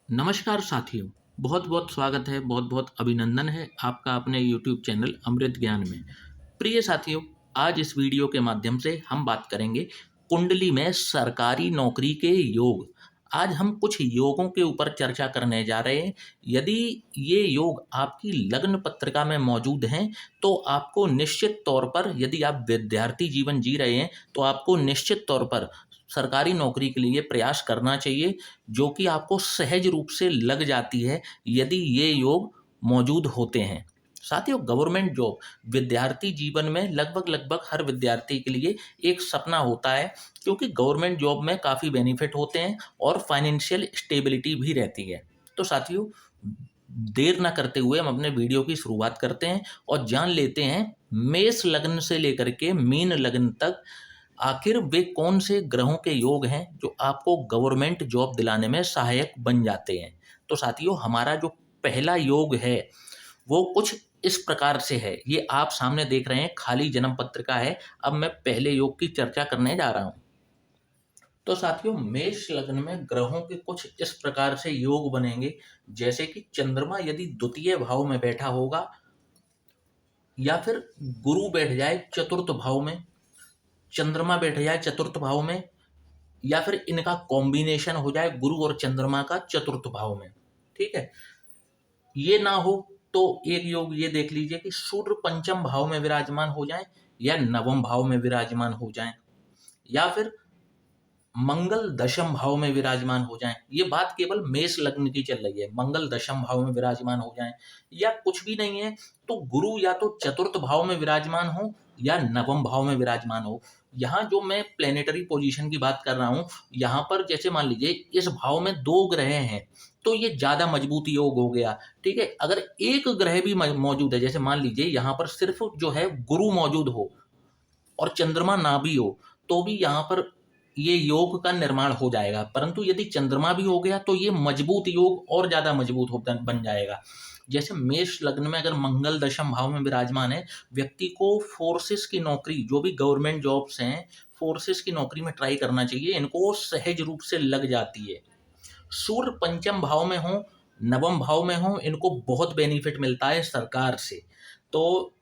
नमस्कार साथियों, बहुत बहुत स्वागत है, बहुत बहुत अभिनंदन है आपका अपने YouTube चैनल अमृत ज्ञान में। प्रिय साथियों, आज इस वीडियो के माध्यम से हम बात करेंगे कुंडली में सरकारी नौकरी के योग। आज हम कुछ योगों के ऊपर चर्चा करने जा रहे हैं। यदि ये योग आपकी लग्न पत्रिका में मौजूद हैं तो आपको निश्चित तौर पर, यदि आप विद्यार्थी जीवन जी रहे हैं तो आपको निश्चित तौर पर सरकारी नौकरी के लिए प्रयास करना चाहिए, जो कि आपको सहज रूप से लग जाती है यदि ये योग मौजूद होते हैं। साथियों, गवर्नमेंट जॉब विद्यार्थी जीवन में लगभग लगभग हर विद्यार्थी के लिए एक सपना होता है, क्योंकि गवर्नमेंट जॉब में काफ़ी बेनिफिट होते हैं और फाइनेंशियल स्टेबिलिटी भी रहती है। तो साथियों, देर ना करते हुए हम अपने वीडियो की शुरुआत करते हैं और जान लेते हैं मेष लग्न से लेकर के मीन लग्न तक आखिर वे कौन से ग्रहों के योग हैं जो आपको गवर्नमेंट जॉब दिलाने में सहायक बन जाते हैं। तो साथियों, हमारा जो पहला योग है वो कुछ इस प्रकार से है। ये आप सामने देख रहे हैं, खाली जन्म पत्रिका है। अब मैं पहले योग की चर्चा करने जा रहा हूं। तो साथियों, मेष लग्न में ग्रहों के कुछ इस प्रकार से योग बनेंगे, जैसे कि चंद्रमा यदि द्वितीय भाव में बैठा होगा, या फिर गुरु बैठ जाए चतुर्थ भाव में, चंद्रमा बैठ जाए चतुर्थ भाव में, या फिर इनका कॉम्बिनेशन हो जाए गुरु और चंद्रमा का चतुर्थ भाव में। ठीक है, ये ना हो तो एक योग ये देख लीजिए कि सूर्य पंचम भाव में विराजमान हो जाए या नवम भाव में विराजमान हो जाए, या फिर मंगल दशम भाव में विराजमान हो जाएं। ये बात केवल मेष लग्न की चल रही है। मंगल दशम भाव में विराजमान हो जाएं, या कुछ भी नहीं है तो गुरु या तो चतुर्थ भाव में विराजमान हो या नवम भाव में विराजमान हो। यहाँ जो मैं प्लेनेटरी पोजीशन की बात कर रहा हूँ, यहाँ पर जैसे मान लीजिए इस भाव में दो ग्रह हैं तो ये ज्यादा मजबूत योग हो गया। ठीक है, अगर एक ग्रह भी मौजूद है, जैसे मान लीजिए यहाँ पर सिर्फ जो है गुरु मौजूद हो और चंद्रमा ना भी हो, तो भी यहाँ पर ये योग का निर्माण हो जाएगा। परंतु यदि चंद्रमा भी हो गया तो ये मजबूत योग और ज्यादा मजबूत हो बन जाएगा। जैसे मेष लग्न में अगर मंगल दशम भाव में विराजमान है, व्यक्ति को फोर्सेस की नौकरी, जो भी गवर्नमेंट जॉब्स हैं, फोर्सेस की नौकरी में ट्राई करना चाहिए, इनको सहज रूप से लग जाती है। सूर्य पंचम भाव में हो, नवम भाव में हो, इनको बहुत बेनिफिट मिलता है सरकार से। तो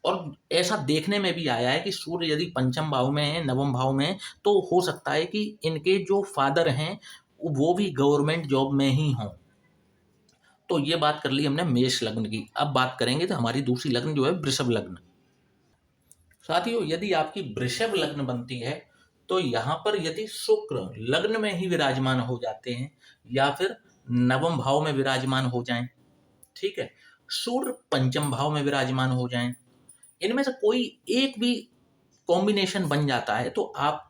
और ऐसा देखने में भी आया है कि सूर्य यदि पंचम भाव में है, नवम भाव में है, तो हो सकता है कि इनके जो फादर हैं वो भी गवर्नमेंट जॉब में ही हों। तो ये बात कर ली हमने मेष लग्न की। अब बात करेंगे तो हमारी दूसरी लग्न जो है वृषभ लग्न। साथियों, यदि आपकी वृषभ लग्न बनती है तो यहाँ पर यदि शुक्र लग्न में ही विराजमान हो जाते हैं या फिर नवम भाव में विराजमान हो जाएं, ठीक है, सूर्य पंचम भाव में विराजमान हो जाएं, इनमें से कोई एक भी कॉम्बिनेशन बन जाता है तो आप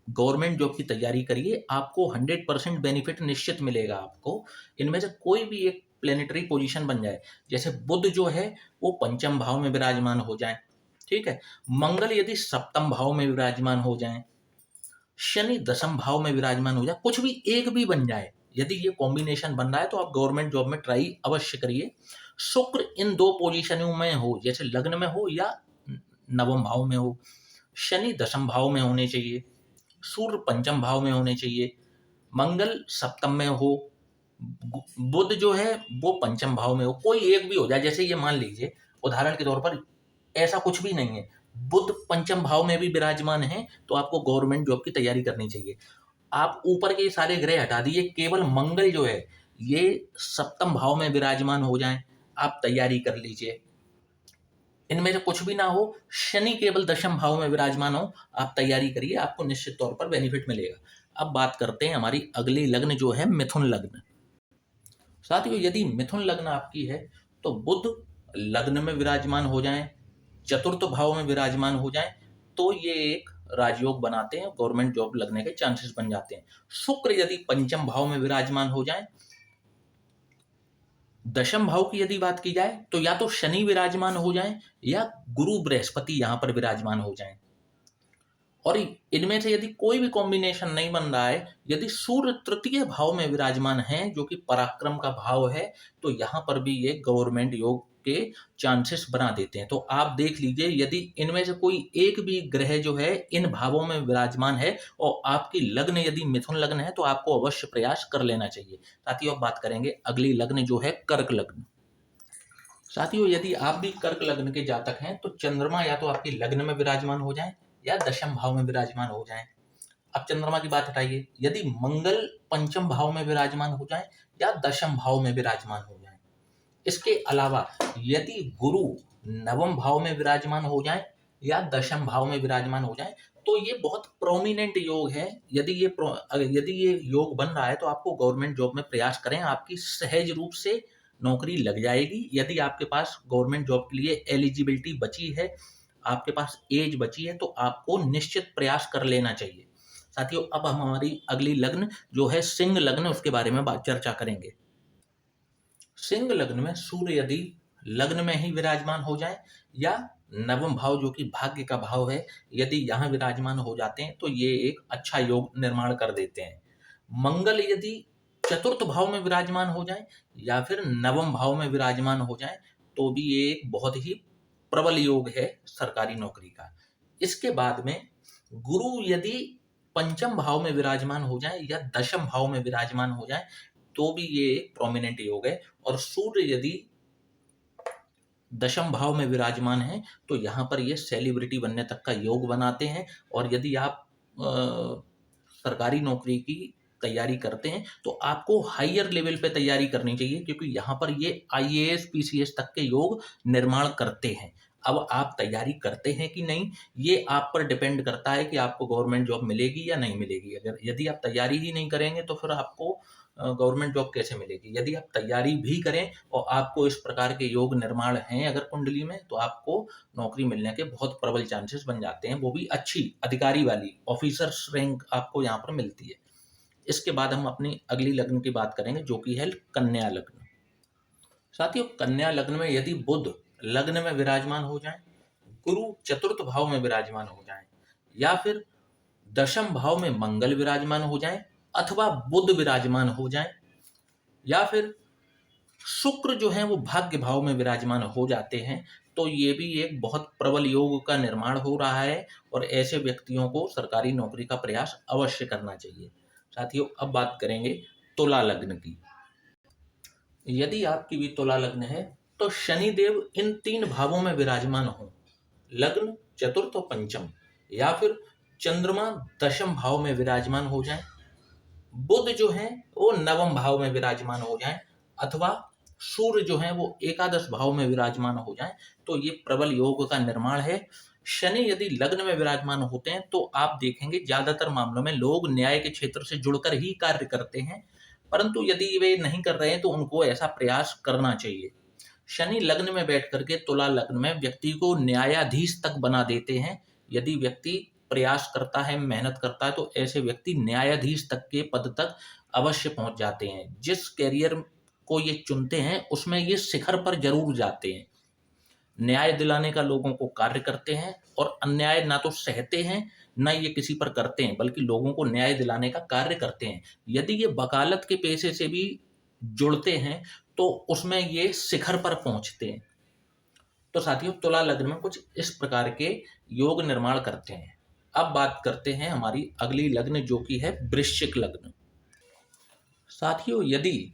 गवर्नमेंट जॉब की तैयारी करिए। आपको 100% बेनिफिट निश्चित मिलेगा। आपको इनमें से कोई भी एक प्लेनेटरी पोजीशन बन जाए, जैसे बुध जो है वो पंचम भाव में विराजमान हो जाए, ठीक है, मंगल यदि सप्तम भाव में विराजमान हो जाए, शनि दसम भाव में विराजमान हो जाए, कुछ भी एक भी बन जाए, यदि ये कॉम्बिनेशन बन रहा है तो आप गवर्नमेंट जॉब में ट्राई अवश्य करिए। शुक्र इन दो पोजीशनों में हो, जैसे लग्न में हो या नवम भाव में हो, शनि दसम भाव में होने चाहिए, सूर्य पंचम भाव में होने चाहिए, मंगल सप्तम में हो, बुध जो है वो पंचम भाव में हो, कोई एक भी हो जाए। जैसे ये मान लीजिए उदाहरण के तौर पर ऐसा कुछ भी नहीं है, बुध पंचम भाव में भी विराजमान है, तो आपको गवर्नमेंट जॉब की तैयारी करनी चाहिए। आप ऊपर के सारे ग्रह हटा दीजिए, केवल मंगल जो है ये सप्तम भाव में विराजमान हो जाए, आप तैयारी कर लीजिए। इनमें से कुछ भी ना हो, शनि केवल दशम भाव में विराजमान हो, आप तैयारी करिए, आपको निश्चित तौर पर बेनिफिट मिलेगा। अब बात करते हैं हमारी अगली लग्न जो है मिथुन लग्न। साथियों, यदि मिथुन लग्न आपकी है तो बुध लग्न में विराजमान हो जाएं, चतुर्थ भाव में विराजमान हो जाएं, तो ये एक राजयोग बनाते हैं, गवर्नमेंट जॉब लगने के चांसेस बन जाते हैं। शुक्र यदि पंचम भाव में विराजमान हो जाए, दशम भाव की यदि बात की जाए तो या तो शनि विराजमान हो जाएं या गुरु बृहस्पति यहां पर विराजमान हो जाएं, और इनमें से यदि कोई भी कॉम्बिनेशन नहीं बन रहा है, यदि सूर्य तृतीय भाव में विराजमान है जो कि पराक्रम का भाव है, तो यहां पर भी ये गवर्नमेंट योग के चांसेस बना देते हैं। तो आप देख लीजिए, यदि इनमें से कोई एक भी ग्रह जो है इन भावों में विराजमान है और आपकी लग्न यदि मिथुन लग्न है तो आपको अवश्य प्रयास कर लेना चाहिए। साथियों, अब बात करेंगे अगली लग्न जो है कर्क लग्न। साथियों, यदि आप भी कर्क लग्न के जातक हैं तो चंद्रमा या तो आपकी लग्न में विराजमान हो जाए या दशम भाव में विराजमान हो जाए। अब चंद्रमा की बात हटाइए, यदि मंगल पंचम भाव में विराजमान हो जाए या दशम भाव में विराजमान हो जाए। इसके अलावा यदि गुरु नवम भाव में विराजमान हो जाए या दशम भाव में विराजमान हो जाए तो ये बहुत प्रोमिनेंट योग है। यदि ये योग बन रहा है तो आपको गवर्नमेंट जॉब में प्रयास करें, आपकी सहज रूप से नौकरी लग जाएगी। यदि आपके पास गवर्नमेंट जॉब के लिए एलिजिबिलिटी बची है, आपके पास एज बची है, तो आपको निश्चित प्रयास कर लेना चाहिए। साथियों, अब हम हमारी अगली लग्न जो है सिंह लग्न, उसके बारे में चर्चा करेंगे। सिंह लग्न में सूर्य यदि लग्न में ही विराजमान हो जाए या नवम भाव जो कि भाग्य का भाव है, यदि यहाँ विराजमान हो जाते हैं तो ये एक अच्छा योग निर्माण कर देते हैं। मंगल यदि चतुर्थ भाव में विराजमान हो जाए या फिर नवम भाव में विराजमान हो जाए तो भी ये एक बहुत ही प्रबल योग है सरकारी नौकरी का। इसके बाद में गुरु यदि पंचम भाव में विराजमान हो जाए या दशम भाव में विराजमान हो जाए तो भी ये एक प्रोमिनेंट योग है। और सूर्य यदि दशम भाव में विराजमान है तो यहाँ पर ये सेलिब्रिटी बनने तक का योग बनाते हैं। और यदि आप सरकारी नौकरी की तैयारी करते हैं तो आपको हायर लेवल पे तैयारी करनी चाहिए, क्योंकि यहाँ पर ये IAS PCS तक के योग निर्माण करते हैं। अब आप तैयारी करते हैं कि नहीं, ये आप पर डिपेंड करता है कि आपको गवर्नमेंट जॉब मिलेगी या नहीं मिलेगी। अगर यदि आप तैयारी ही नहीं करेंगे तो फिर आपको गवर्नमेंट जॉब कैसे मिलेगी। यदि आप तैयारी भी करें और आपको इस प्रकार के योग निर्माण हैं अगर कुंडली में, तो आपको नौकरी मिलने के बहुत प्रबल चांसेस बन जाते हैं, वो भी अच्छी अधिकारी वाली ऑफिसर्स रैंक आपको यहाँ पर मिलती है। इसके बाद हम अपनी अगली लग्न की बात करेंगे जो कि है कन्या लग्न। साथियों, कन्या लग्न में यदि बुध लग्न में विराजमान हो जाए, गुरु चतुर्थ भाव में विराजमान हो जाए या फिर दशम भाव में मंगल विराजमान हो जाए अथवा बुध विराजमान हो जाए या फिर शुक्र जो है वो भाग्य भाव में विराजमान हो जाते हैं, तो ये भी एक बहुत प्रबल योग का निर्माण हो रहा है और ऐसे व्यक्तियों को सरकारी नौकरी का प्रयास अवश्य करना चाहिए। साथियों, अब बात करेंगे तुला लग्न की। यदि आपकी भी तुला लग्न है तो शनिदेव इन 3 भावों में विराजमान हो, लग्न चतुर्थ और पंचम, या फिर चंद्रमा दशम भाव में विराजमान हो जाए, बुध जो है वो नवम भाव में विराजमान हो जाए अथवा सूर्य जो है वो एकादश भाव में विराजमान हो जाए, तो ये प्रबल योग का निर्माण है। शनि यदि लग्न में विराजमान होते हैं तो आप देखेंगे ज्यादातर मामलों में लोग न्याय के क्षेत्र से जुड़कर ही कार्य करते हैं, परंतु यदि वे नहीं कर रहे हैं तो उनको ऐसा प्रयास करना चाहिए। शनि लग्न में बैठ करके तुला लग्न में व्यक्ति को न्यायाधीश तक बना देते हैं। यदि व्यक्ति प्रयास करता है, मेहनत करता है, तो ऐसे व्यक्ति न्यायाधीश तक के पद तक अवश्य पहुंच जाते हैं। जिस कैरियर को ये चुनते हैं उसमें ये शिखर पर जरूर जाते हैं। न्याय दिलाने का लोगों को कार्य करते हैं और अन्याय ना तो सहते हैं ना ये किसी पर करते हैं, बल्कि लोगों को न्याय दिलाने का कार्य करते हैं। यदि ये वकालत के पेशे से भी जुड़ते हैं तो उसमें ये शिखर पर पहुंचते हैं। तो साथियों, तुला लग्न में कुछ इस प्रकार के योग निर्माण करते हैं। अब बात करते हैं हमारी अगली लग्न जो कि है वृश्चिक लग्न। साथियों, यदि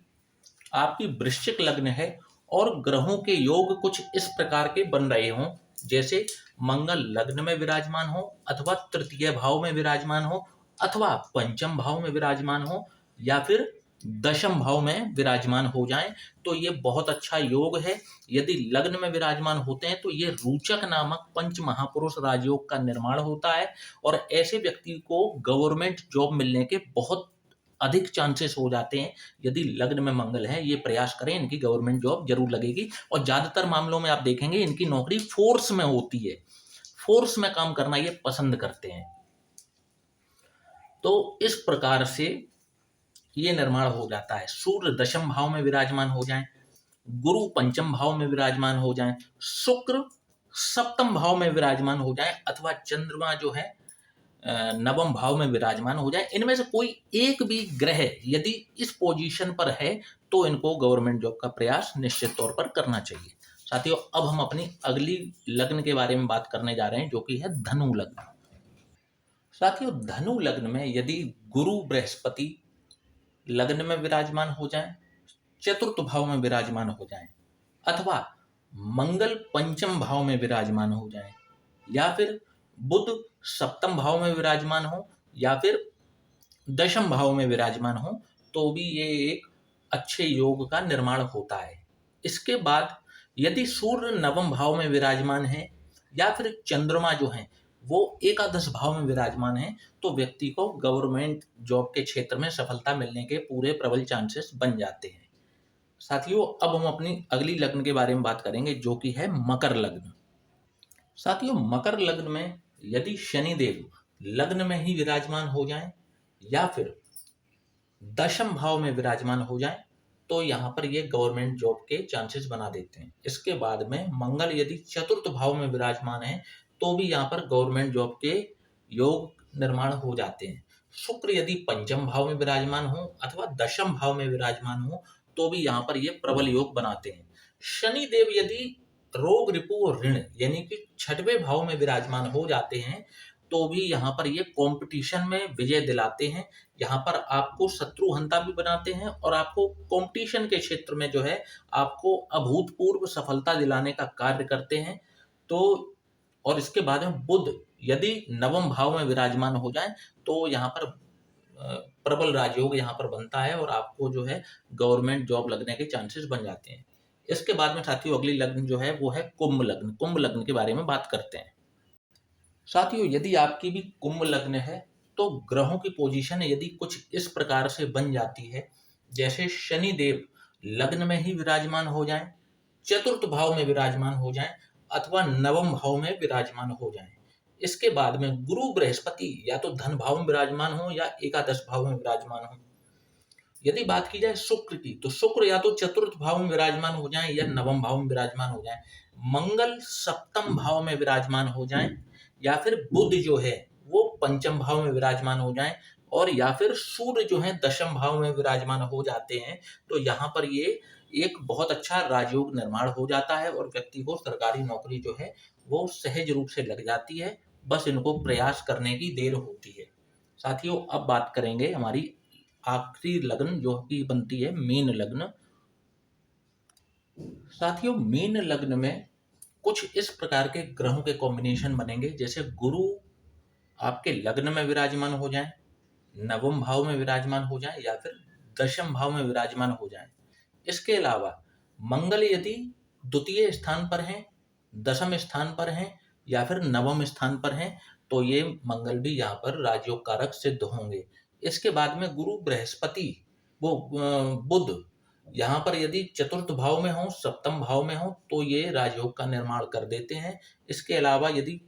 आपकी वृश्चिक लग्न है और ग्रहों के योग कुछ इस प्रकार के बन रहे हों, जैसे मंगल लग्न में विराजमान हो अथवा तृतीय भाव में विराजमान हो अथवा पंचम भाव में विराजमान हो या फिर दशम भाव में विराजमान हो जाएं, तो ये बहुत अच्छा योग है। यदि लग्न में विराजमान होते हैं तो ये रोचक नामक पंच महापुरुष राजयोग का निर्माण होता है और ऐसे व्यक्ति को गवर्नमेंट जॉब मिलने के बहुत अधिक चांसेस हो जाते हैं। यदि लग्न में मंगल है, ये प्रयास करें, इनकी गवर्नमेंट जॉब जरूर लगेगी। और ज्यादातर मामलों में आप देखेंगे इनकी नौकरी फोर्स में होती है, फोर्स में काम करना ये पसंद करते हैं। तो इस प्रकार से ये निर्माण हो जाता है। सूर्य दशम भाव में विराजमान हो जाए, गुरु पंचम भाव में विराजमान हो जाए, शुक्र सप्तम भाव में विराजमान हो जाए अथवा चंद्रमा जो है नवम भाव में विराजमान हो जाए। इनमें से कोई एक भी ग्रह यदि इस पोजीशन पर है तो इनको गवर्नमेंट जॉब का प्रयास निश्चित तौर पर करना चाहिए। साथियों अब हम अपनी अगली लग्न के बारे में बात करने जा रहे हैं, जो कि है धनु लग्न। साथियों धनु लग्न में यदि गुरु बृहस्पति लग्न में विराजमान हो जाएं, चतुर्थ भाव में विराजमान हो जाएं, अथवा मंगल पंचम भाव में विराजमान हो जाएं, या फिर बुध सप्तम भाव में विराजमान हो, या फिर दशम भाव में विराजमान हो, तो भी ये एक अच्छे योग का निर्माण होता है। इसके बाद यदि सूर्य नवम भाव में विराजमान है, या फिर चंद्रमा जो है वो एकादश भाव में विराजमान है, तो व्यक्ति को गवर्नमेंट जॉब के क्षेत्र में सफलता मिलने के पूरे प्रबल चांसेस बन जाते हैं। साथियों अब हम अपनी अगली लग्न के बारे में बात करेंगे, जो कि है मकर लग्न। साथियों मकर लग्न में यदि शनिदेव लग्न में ही विराजमान हो जाएं, या फिर दशम भाव में विराजमान हो जाएं, तो यहाँ पर ये गवर्नमेंट जॉब के चांसेस बना देते हैं। इसके बाद में मंगल यदि चतुर्थ भाव में विराजमान है, तो भी यहाँ पर गवर्नमेंट जॉब के योग निर्माण हो जाते हैं। शुक्र यदि पंचम भाव में विराजमान हो अथवा दशम भाव में विराजमान हो, तो भी यहाँ पर ये प्रबल योग बनाते हैं। शनिदेव यदि रोग रिपु और ऋण यानी कि छठवें भाव में विराजमान हो जाते हैं, तो भी यहाँ पर ये कंपटीशन में विजय दिलाते हैं। यहाँ पर आपको शत्रुहंता भी बनाते हैं और आपको कंपटीशन के क्षेत्र में जो है आपको अभूतपूर्व सफलता दिलाने का कार्य करते हैं। तो और इसके बाद में बुध यदि नवम भाव में विराजमान हो जाए, तो यहाँ पर प्रबल राजयोग यहाँ पर बनता है और आपको जो है गवर्नमेंट जॉब लगने के चांसेस बन जाते हैं। इसके बाद में साथियों अगली लग्न जो है वो है कुंभ लग्न। कुंभ लग्न के बारे में बात करते हैं। साथियों यदि आपकी भी कुंभ लग्न है, तो ग्रहों की पोजीशन यदि कुछ इस प्रकार से बन जाती है, जैसे शनि देव लग्न में ही विराजमान हो जाएं, चतुर्थ भाव में विराजमान हो जाएं, अथवा नवम भाव में विराजमान हो जाएं। इसके बाद में गुरु बृहस्पति या तो धन भाव में विराजमान हो या एकादश भाव में विराजमान हो। यदि बात की जाए शुक्र की, तो शुक्र या तो चतुर्थ भाव में विराजमान हो जाएं या नवम भाव में विराजमान हो जाएं। मंगल सप्तम भाव में विराजमान हो जाएं, या फिर बुध जो है वो पंचम भाव में विराजमान हो जाएं, और या फिर सूर्य जो है दशम भाव में विराजमान हो जाते हैं। तो यहाँ पर ये एक बहुत अच्छा राजयोग निर्माण हो जाता है और व्यक्ति को सरकारी नौकरी जो है वो सहज रूप से लग जाती है। बस इनको प्रयास करने की देर होती है। साथियों अब बात करेंगे हमारी आखिरी लग्न, जो कि बनती है मीन लग्न। साथियों मीन लग्न में कुछ इस प्रकार के ग्रहों के कॉम्बिनेशन बनेंगे, जैसे गुरु आपके लग्न में विराजमान हो जाएं, नवम भाव में विराजमान हो जाएं, या फिर दशम भाव में विराजमान हो जाएं। इसके अलावा मंगल यदि द्वितीय स्थान पर हैं, दशम स्थान पर हैं, या फिर नवम स्थान पर हैं, तो ये मंगल भी यहाँ पर राजयोग कारक सिद्ध होंगे। इसके बाद में गुरु बृहस्पति वो बुध यहाँ पर यदि चतुर्थ भाव में हो, सप्तम भाव में हो, तो ये राजयोग का निर्माण कर देते हैं। इसके अलावा यदि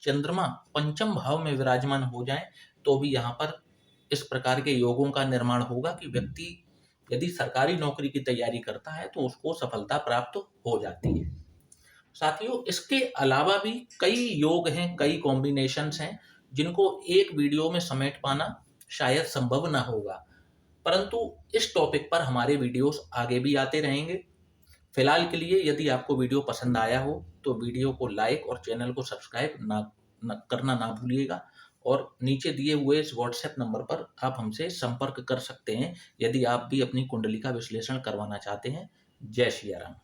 चंद्रमा पंचम भाव में विराजमान हो जाए, तो भी यहाँ पर इस प्रकार के योगों का निर्माण होगा कि व्यक्ति यदि सरकारी नौकरी की तैयारी करता है तो उसको सफलता प्राप्त हो जाती है। साथियों इसके अलावा भी कई योग हैं, कई कॉम्बिनेशंस हैं, जिनको एक वीडियो में समेट पाना शायद संभव ना होगा, परंतु इस टॉपिक पर हमारे वीडियोस आगे भी आते रहेंगे। फिलहाल के लिए यदि आपको वीडियो पसंद आया हो तो वीडियो को लाइक और चैनल को सब्सक्राइब करना ना भूलिएगा, और नीचे दिए हुए इस व्हाट्सएप नंबर पर आप हमसे संपर्क कर सकते हैं यदि आप भी अपनी कुंडली का विश्लेषण करवाना चाहते हैं। जय श्री राम।